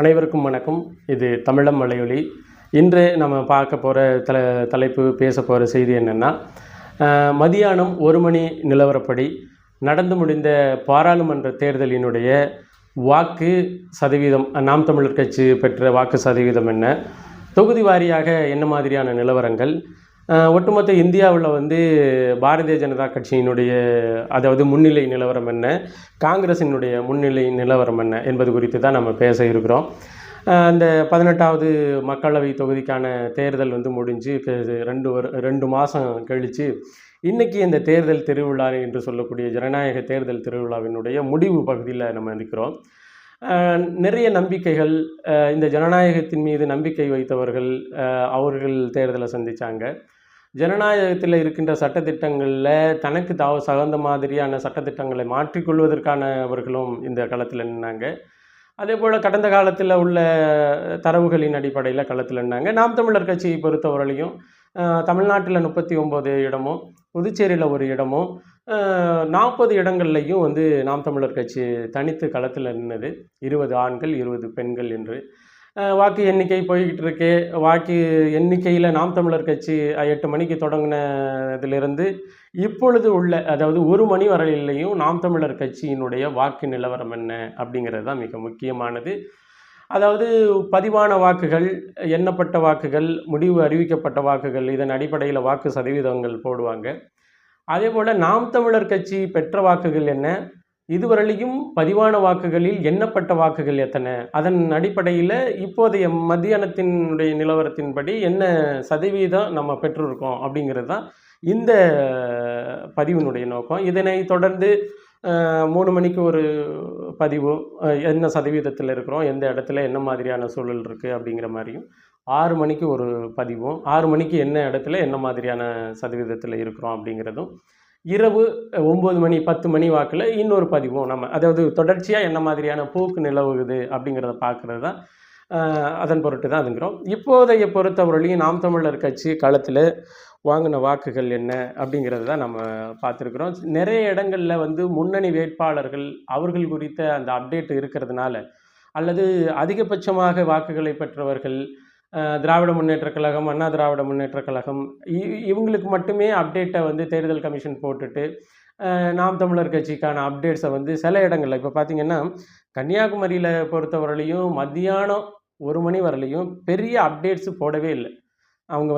அனைவருக்கும் வணக்கம். இது தமிழம் மலையொலி. இன்று நம்ம பார்க்க போகிற தலைப்பு பேச போகிற செய்தி என்னென்னா, மதியானம் 1 மணி நிலவரப்படி நடந்து முடிந்த பாராளுமன்ற தேர்தலினுடைய வாக்கு சதவீதம், நாம் தமிழர் கட்சி பெற்ற வாக்கு சதவீதம் என்ன, தொகுதி வாரியாக என்ன மாதிரியான நிலவரங்கள், ஒட்டுமொத்த இந்தியாவில் பாரதிய ஜனதா கட்சியினுடைய அதாவது முன்னிலை நிலவரம் என்ன, காங்கிரஸினுடைய முன்னிலை நிலவரம் என்ன என்பது குறித்து தான் நம்ம பேச இருக்கிறோம். அந்த 18வது மக்களவை தொகுதிக்கான தேர்தல் முடிஞ்சு 2 மாதம் கழித்து இன்றைக்கி இந்த தேர்தல் திருவிழா என்று சொல்லக்கூடிய ஜனநாயக தேர்தல் திருவிழாவினுடைய முடிவு பகுதியில் நம்ம இருக்கிறோம். நிறைய நம்பிக்கைகள், இந்த ஜனநாயகத்தின் மீது நம்பிக்கை வைத்தவர்கள் அவர்கள் தேர்தலை சந்தித்தாங்க. ஜனநாயகத்தில் இருக்கின்ற சட்டத்திட்டங்களில் தனக்கு தகுந்த மாதிரியான சட்டத்திட்டங்களை மாற்றிக்கொள்வதற்கானவர்களும் இந்த களத்தில் நின்னாங்க. அதே போல் கடந்த காலத்தில் உள்ள தரவுகளின் அடிப்படையில் களத்தில் நின்னாங்க. நாம் தமிழர் கட்சியை பொறுத்தவரையிலையும் தமிழ்நாட்டில் 39 இடமும், புதுச்சேரியில் 1 இடமும், 40 இடங்கள்லையும் நாம் தமிழர் கட்சி தனித்து களத்தில் நின்னது. 20 ஆண்கள் 20 பெண்கள் என்று வாக்கு எண்ணிக்கை போய்கிட்டு இருக்கு. வாக்கு எண்ணிக்கையில் நாம் தமிழர் கட்சி 8 மணிக்கு தொடங்கினதிலிருந்து இப்பொழுது உள்ள, அதாவது 1 மணி வரையிலையும் நாம் தமிழர் கட்சியினுடைய வாக்கு நிலவரம் என்ன அப்படிங்கிறது தான் மிக முக்கியமானது. அதாவது பதிவான வாக்குகள், எண்ணப்பட்ட வாக்குகள், முடிவு அறிவிக்கப்பட்ட வாக்குகள், இதன் அடிப்படையில் வாக்கு சதவீதங்கள் போடுவாங்க. அதே போல் நாம் தமிழர் கட்சி பெற்ற வாக்குகள் என்ன, இதுவரையிலையும் பதிவான வாக்குகளில் எண்ணப்பட்ட வாக்குகள் எத்தனை, அதன் அடிப்படையில் இப்போதைய மத்தியானத்தினுடைய நிலவரத்தின்படி என்ன சதவீதம் நம்ம பெற்றிருக்கோம் அப்படிங்கிறது தான் இந்த பதிவினுடைய நோக்கம். இதனை தொடர்ந்து 3 மணிக்கு ஒரு பதிவு, என்ன சதவீதத்தில் இருக்கிறோம், எந்த இடத்துல என்ன மாதிரியான சூழல் இருக்குது அப்படிங்கிற மாதிரியும், 6 மணிக்கு ஒரு பதிவும், 6 மணிக்கு என்ன இடத்துல என்ன மாதிரியான சதவீதத்தில் இருக்கிறோம் அப்படிங்கிறதும், இரவு 9 மணி 10 மணி வாக்கில் இன்னொரு பதிவும், நம்ம அதாவது தொடர்ச்சியாக என்ன மாதிரியான போக்கு நிலவுகுது அப்படிங்கிறத பார்க்குறது தான், அதன் பொருட்டு தான் அதுங்கிறோம். இப்போதைய பொறுத்தவரையிலையும் நாம் தமிழர் கட்சி களத்தில் வாங்கின வாக்குகள் என்ன அப்படிங்கிறது தான் நம்ம பார்த்துருக்குறோம். நிறைய இடங்களில் முன்னணி வேட்பாளர்கள் அவர்கள் குறித்த அந்த அப்டேட் இருக்கிறதுனால, அல்லது அதிகபட்சமாக வாக்குகளை பெற்றவர்கள் திராவிட முன்னேற்றக் கழகம், அண்ணா திராவிட முன்னேற்றக் கழகம், இவங்களுக்கு மட்டுமே அப்டேட்டை தேர்தல் கமிஷன் போட்டுட்டு நாம் தமிழர் கட்சிக்கான அப்டேட்ஸை சில இடங்களில், இப்போ பார்த்திங்கன்னா கன்னியாகுமரியில் பொறுத்தவரையிலையும் மத்தியானம் 1 மணி வரலையும் பெரிய அப்டேட்ஸு போடவே இல்லை. அவங்க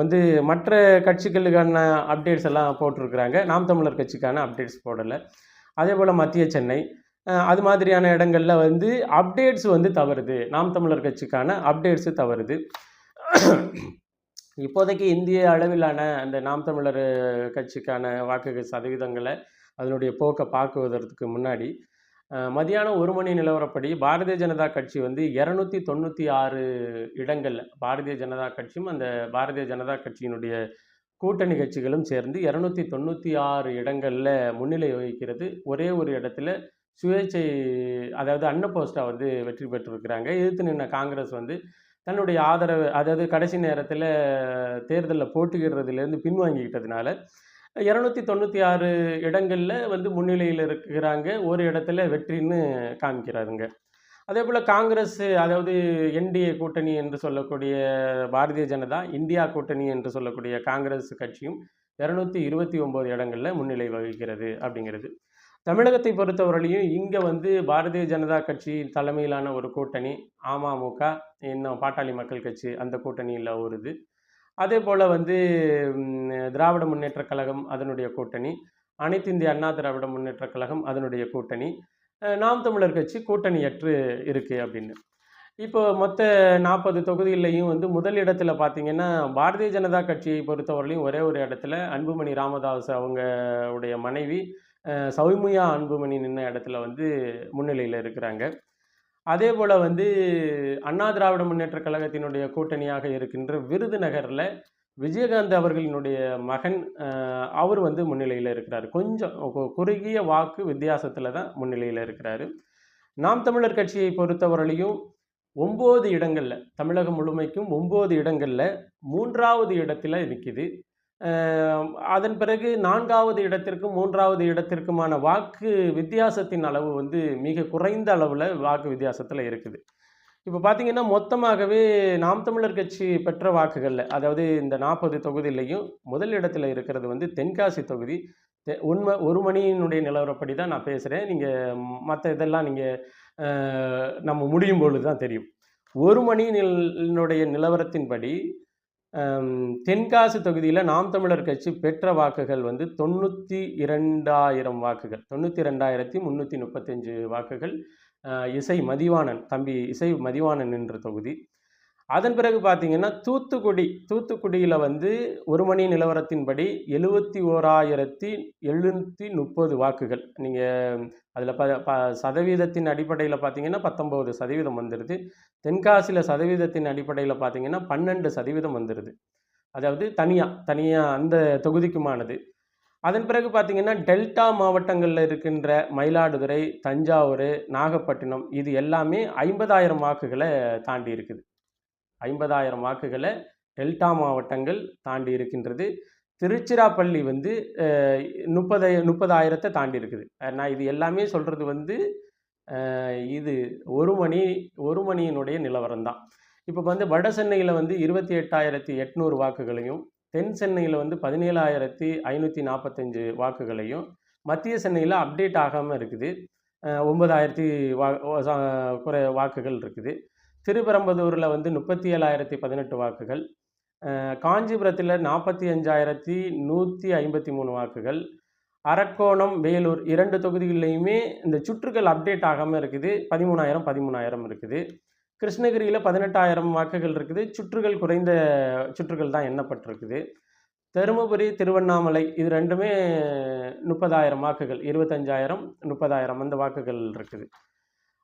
மற்ற கட்சிகளுக்கான அப்டேட்ஸ் எல்லாம் போட்டிருக்கிறாங்க, நாம் தமிழர் கட்சிக்கான அப்டேட்ஸ் போடலை. அதே போல் மத்திய சென்னை அது மாதிரியான இடங்களில் அப்டேட்ஸ் தவறுது, நாம் தமிழர் கட்சிக்கான அப்டேட்ஸு தவறுது. இப்போதைக்கு இந்திய அளவிலான அந்த நாம் தமிழர் கட்சிக்கான வாக்கு சதவீதங்களை அதனுடைய போக்கை பார்க்குவதற்கு முன்னாடி, மதியானம் 1 மணி நிலவரப்படி பாரதிய ஜனதா கட்சி 296 இடங்களில், பாரதிய ஜனதா கட்சியும் அந்த பாரதிய ஜனதா கட்சியினுடைய கூட்டணி கட்சிகளும் சேர்ந்து 296 இடங்களில் முன்னிலை வகிக்கிறது. ஒரே ஒரு இடத்துல சுயேட்சை, அதாவது அன்னபோஸ்டா வெற்றி பெற்றிருக்கிறாங்க. எதிர்த்து நின்ற காங்கிரஸ் தன்னுடைய ஆதரவு, அதாவது கடைசி நேரத்தில் தேர்தலில் போட்டியிடுறதுலேருந்து பின்வாங்கிக்கிட்டதுனால 296 இடங்களில் முன்னிலையில் இருக்கிறாங்க. ஒரு இடத்துல வெற்றின்னு காமிக்கிறாருங்க. அதே போல் காங்கிரஸ், அதாவது என்டிஏ கூட்டணி என்று சொல்லக்கூடிய பாரதிய ஜனதா, இந்தியா கூட்டணி என்று சொல்லக்கூடிய காங்கிரஸ் கட்சியும் 229 இடங்களில் முன்னிலை வகிக்கிறது அப்படிங்கிறது. தமிழகத்தை பொறுத்தவரையிலையும் இங்கே பாரதிய ஜனதா கட்சி தலைமையிலான ஒரு கூட்டணி, அமமுக, இன்னும் பாட்டாளி மக்கள் கட்சி அந்த கூட்டணியில் வருது. அதே போல் திராவிட முன்னேற்றக் கழகம் அதனுடைய கூட்டணி, அனைத்து இந்திய அண்ணா திராவிட முன்னேற்றக் கழகம் அதனுடைய கூட்டணி, நாம் தமிழர் கட்சி கூட்டணியற்று இருக்குது அப்படின்னு. இப்போ மொத்த 40 தொகுதியிலையும் முதல் இடத்துல பார்த்திங்கன்னா பாரதிய ஜனதா கட்சியை பொறுத்தவரையிலையும் ஒரே ஒரு இடத்துல அன்புமணி ராமதாஸ் அவங்களுடைய மனைவி சௌமியா அன்புமணி நின்ன இடத்துல முன்னிலையில் இருக்கிறாங்க. அதே போல் அண்ணா திராவிட முன்னேற்றக் கழகத்தினுடைய கூட்டணியாக இருக்கின்ற விருதுநகரில் விஜயகாந்த் அவர்களினுடைய மகன் அவர் முன்னிலையில் இருக்கிறார். கொஞ்சம் குறுகிய வாக்கு வித்தியாசத்தில் தான் முன்னிலையில் இருக்கிறாரு. நாம் தமிழர் கட்சியை பொறுத்தவரையிலையும் 9 இடங்களில், தமிழகம் முழுமைக்கும் 9 இடங்களில் 3வது இடத்துல நிற்கிது. அதன் பிறகு 4வது இடத்திற்கும் 3வது இடத்திற்குமான வாக்கு வித்தியாசத்தின் அளவு மிக குறைந்த அளவில் வாக்கு வித்தியாசத்தில் இருக்குது. இப்போ பார்த்தீங்கன்னா, மொத்தமாகவே நாம் தமிழர் கட்சி பெற்ற வாக்குகள்ல, அதாவது இந்த 40 தொகுதியிலயும் முதல் இடத்துல இருக்கிறது வந்து தென்காசி தொகுதி. உண்ம 1 மணியினுடைய நிலவரப்படி தான் நான் பேசுறேன். நீங்க மத்த இதெல்லாம் நீங்க அ நம்ம முடியும் பொழுது தான் தெரியும். 1 மணி னுடைய நிலவரத்தின்படி, தென்காசி தொகுதியில நாம் தமிழர் கட்சி பெற்ற வாக்குகள் வந்து 92,000 வாக்குகள். 92,335 வாக்குகள். இசை மதிவாணன், தம்பி இசை மதிவாணன் என்ற தொகுதி. அதன் பிறகு பார்த்தீங்கன்னா, தூத்துக்குடியில வந்து 1 மணி நிலவரத்தின்படி 71,730 வாக்குகள். நீங்க அதில சதவீதத்தின் அடிப்படையில பார்த்தீங்கன்னா 19% வந்துருது. தென்காசியில சதவீதத்தின் அடிப்படையில பார்த்தீங்கன்னா 12% வந்துருது. அதாவது தனியா அந்த தொகுதிக்குமானது. அதன் பிறகு பார்த்தீங்கன்னா, டெல்டா மாவட்டங்கள்ல இருக்கின்ற மயிலாடுதுறை, தஞ்சாவூர், நாகப்பட்டினம் இது எல்லாமே 50,000 வாக்குகள தாண்டி இருக்குது. 50,000 வாக்குகள டெல்டா மாவட்டங்கள் தாண்டி இருக்கின்றது. திருச்சிராப்பள்ளி வந்து 30,000 தாண்டி இருக்குது. நான் இது எல்லாமே சொல்றது வந்து இது 1 மணியினுடைய நிலவரம் தான். இப்போ வந்து வட சென்னையில வந்து 28,800 வாக்குகளையும், தென் சென்னையில வந்து 17,545 வாக்குகளையும், மத்திய சென்னையில அப்டேட் ஆகாம இருக்குது. 9,000 வாக்குகள் இருக்குது. திருப்பெரும்புதூர்ல வந்து 37,018 வாக்குகள். காஞ்சிபுரத்தில் 45,153 வாக்குகள். அரக்கோணம், வேலூர் 2 தொகுதிகளிலையுமே இந்த சுற்றுகள் அப்டேட் ஆகாம இருக்குது. 13,000 இருக்குது. கிருஷ்ணகிரியில 18,000 வாக்குகள் இருக்குது. குறைந்த சுற்றுகள் தான் எண்ணப்பட்டிருக்குது. தருமபுரி, திருவண்ணாமலை இது 2மே 30,000 வாக்குகள். 25,000, 30,000 அந்த வாக்குகள் இருக்குது.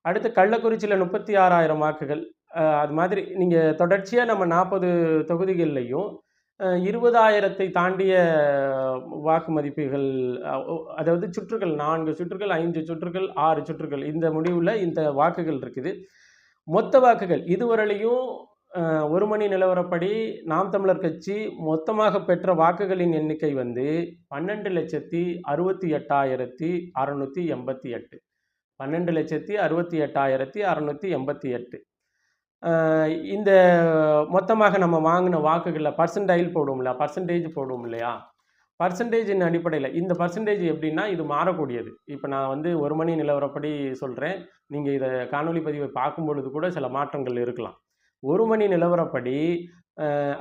அடுத்து கள்ளக்குறிச்சியில 36,000 வாக்குகள். அது மாதிரி நீங்க தொடர்ச்சியா நம்ம 40 தொகுதிகள்லையும் 20,000 தாண்டிய வாக்கு மதிப்புகள், அதாவது சுற்றுகள் 4 சுற்றுகள், 5 சுற்றுகள், 6 சுற்றுகள் இந்த முடிவுல இந்த வாக்குகள் இருக்குது. மொத்த வாக்குகள் இதுவரையிலையும் 1 மணி நிலவரப்படி நாம் தமிழர் கட்சி மொத்தமாக பெற்ற வாக்குகளின் எண்ணிக்கை வந்து 12,68,688. 12,68,688. இந்த மொத்தமாக நம்ம வாங்கின வாக்குகள்ல பர்சன்டைல் பர்சன்டேஜ் போடுவோம் இல்லையா? பர்சன்டேஜின் அடிப்படையில் இந்த பர்சன்டேஜ் எப்படின்னா இது மாறக்கூடியது. இப்போ நான் வந்து 1 மணி நிலவரப்படி சொல்கிறேன். நீங்கள் இதை காணொலி பதிவை பார்க்கும் பொழுது கூட சில மாற்றங்கள் இருக்கலாம். 1 மணி நிலவரப்படி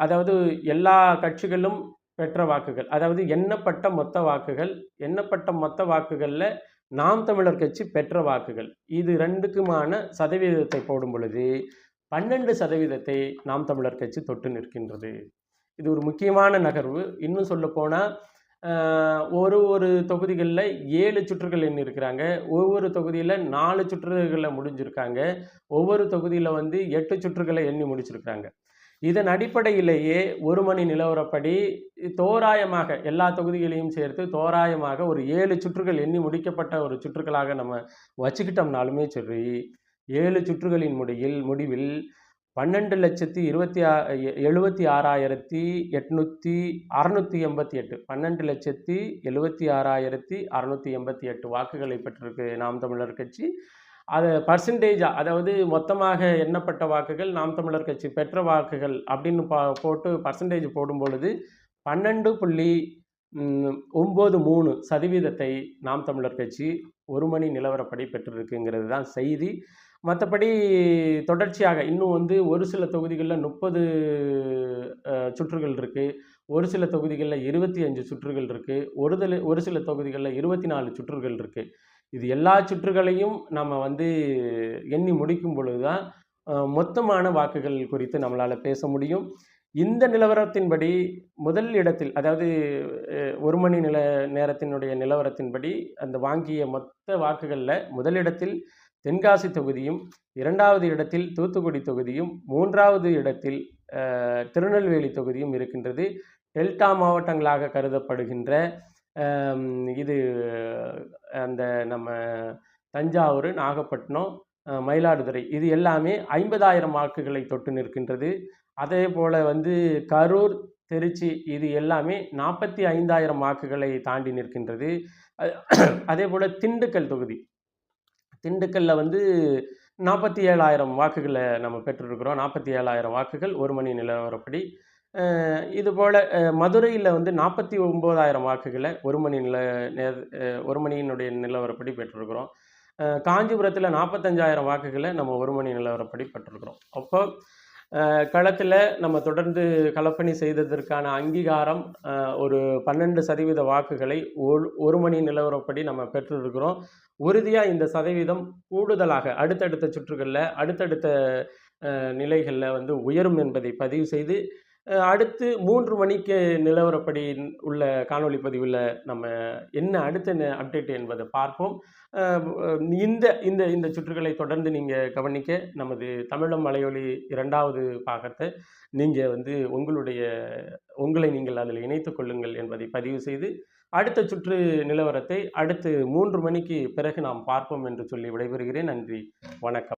அதாவது எல்லா கட்சிகளும் பெற்ற வாக்குகள், அதாவது எண்ணப்பட்ட மொத்த வாக்குகளில் நாம் தமிழர் கட்சி பெற்ற வாக்குகள் இது 2க்குமான சதவீதத்தை போடும் பொழுது 12% நாம் தமிழர் கட்சி தொட்டு நிற்கின்றது. இது ஒரு முக்கியமான நகர்வு. இன்னும் சொல்லப்போனால் ஒரு தொகுதிகளில் 7 சுற்றுகள் எண்ணியிருக்கிறாங்க. ஒவ்வொரு தொகுதியில் 4 சுற்றுகளை முடிஞ்சிருக்காங்க. ஒவ்வொரு தொகுதியில் வந்து 8 சுற்றுகளை எண்ணி முடிச்சிருக்கிறாங்க. இதன் அடிப்படையிலேயே 1 மணி நிலவரப்படி தோராயமாக எல்லா தொகுதிகளையும் சேர்த்து தோராயமாக ஒரு 7 சுற்றுகள் எண்ணி முடிக்கப்பட்ட ஒரு சுற்றுகளாக நம்ம வச்சுக்கிட்டோம்னாலுமே சரி, 7 சுற்றுகளின் முடிவில் 12,76,688 12,76,688 வாக்குகளை பெற்றிருக்கு நாம் தமிழர் கட்சி. அது பர்சன்டேஜா, அதாவது மொத்தமாக எண்ணப்பட்ட வாக்குகள் நாம் தமிழர் கட்சி பெற்ற வாக்குகள் அப்படின்னு போட்டு பர்சன்டேஜ் போடும் பொழுது 12.93% நாம் தமிழர் கட்சி 1 மணி நிலவரப்படி பெற்றிருக்குங்கிறது தான் செய்தி. மற்றபடி தொடர்ச்சியாக இன்னும் வந்து ஒரு சில தொகுதிகளில் 30 சுற்றுகள் இருக்குது. ஒரு சில தொகுதிகளில் 25 சுற்றுகள் இருக்குது. ஒரு சில தொகுதிகளில் 24 சுற்றுகள் இருக்குது. இது எல்லா சுற்றுகளையும் நம்ம வந்து எண்ணி முடிக்கும் பொழுது தான் மொத்தமான வாக்குகள் குறித்து நம்மளால் பேச முடியும். இந்த நிலவரத்தின்படி முதல் இடத்தில், அதாவது 1 மணி நேரத்தினுடைய நிலவரத்தின்படி அந்த வாங்கிய மொத்த வாக்குகளில் முதலிடத்தில் தென்காசி தொகுதியும், 2வது இடத்தில் தூத்துக்குடி தொகுதியும், 3வது இடத்தில் திருநெல்வேலி தொகுதியும் இருக்கின்றது. டெல்டா மாவட்டங்களாக கருதப்படுகின்ற இது அந்த நம்ம தஞ்சாவூர், நாகப்பட்டினம், மயிலாடுதுறை இது எல்லாமே 50,000 வாக்குகளை தொட்டு நிற்கின்றது. அதே போல் வந்து கரூர், திருச்சி இது எல்லாமே 45,000 வாக்குகளை தாண்டி நிற்கின்றது. அதே போல் திண்டுக்கல் தொகுதி, திண்டுக்கல்லில் வந்து 47,000 வாக்குகளை நம்ம பெற்றிருக்கிறோம். 47,000 வாக்குகள் 1 மணி நிலவரப்படி. இதுபோல் மதுரையில் வந்து 49,000 வாக்குகளை 1 மணி 1 மணியினுடைய நிலவரப்படி பெற்றிருக்கிறோம். காஞ்சிபுரத்தில் 45,000 வாக்குகளை நம்ம 1 மணி நிலவரப்படி பெற்றிருக்கிறோம். அப்போ களத்தில் நம்ம தொடர்ந்து களப்பணி செய்ததற்கான அங்கீகாரம் ஒரு 12% வாக்குகளை 1 மணி நிலவரப்படி நம்ம பெற்றிருக்கிறோம். உறுதியாக இந்த சதவீதம் கூடுதலாக அடுத்தடுத்த சுற்றுகளில் அடுத்தடுத்த நிலைகளில் வந்து உயரும் என்பதை பதிவு செய்து அடுத்து 3 மணிக்கு நிலவரப்படி உள்ள காணொளி பதிவில் நம்ம என்ன அடுத்த அப்டேட் என்பதை பார்ப்போம். இந்த இந்த இந்த சுற்றுகளை தொடர்ந்து நீங்கள் கவனிக்க நமது தமிழம் மலையொலி 2வது பாகத்தை நீங்கள் வந்து உங்களை நீங்கள் அதில் இணைத்துக் கொள்ளுங்கள் என்பதை பதிவு செய்து அடுத்த சுற்று நிலவரத்தை அடுத்து 3 மணிக்கு பிறகு நாம் பார்ப்போம் என்று சொல்லி விடைபெறுகிறேன். நன்றி, வணக்கம்.